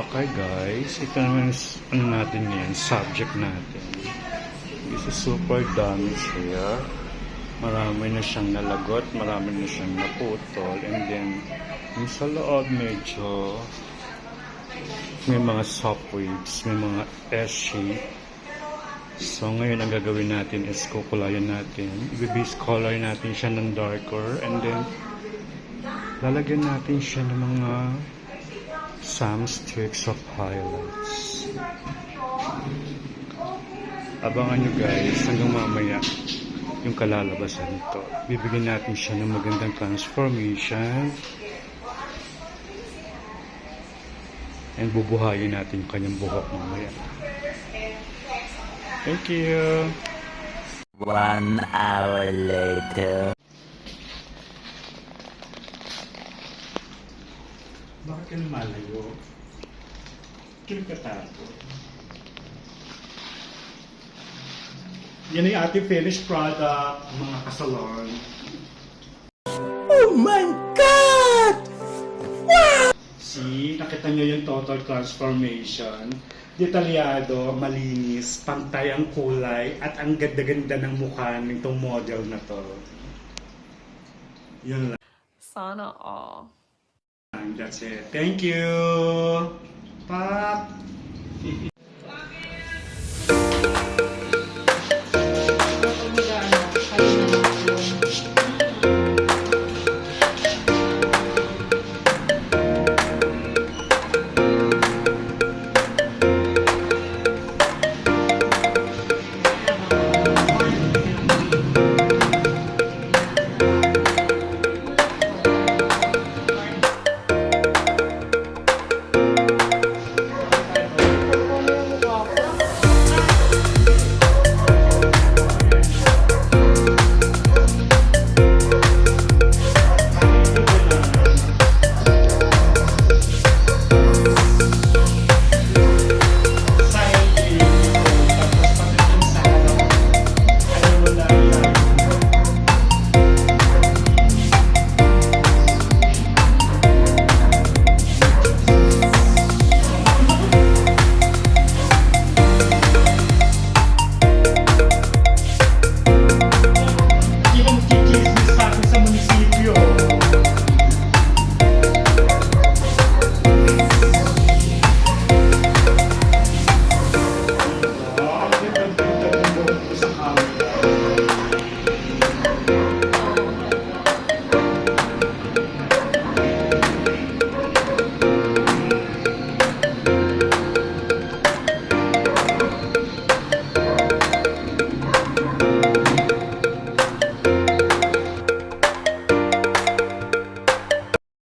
Okay guys, ito naman ano natin yan, subject natin. This is super dami siya. Marami na siyang nalagot, marami na siyang naputol, and then yung sa loob medyo may mga soft waves, may mga S-shape. So ngayon ang gagawin natin is kukulayan natin. I-base color natin siya ng darker, and then lalagyan natin siya ng mga some streaks of highlights. Abangan nyo guys hanggang mamaya yung kalalabasan nito. Bibigyan natin siya ng magandang transformation and bubuhayin natin yung kanyang buhok mamaya. Thank you! 1 hour later. Bakit ka lumalayo? Kilig ka tapo. Yan ay ating finished product, mga kasalon. Oh my God! See, nakita nyo yung total transformation. Detalyado, malinis, pantay ang kulay, at ang ganda-ganda ng mukha nitong model na to. Yun lang. Sana all. That's it. Thank you! Pak!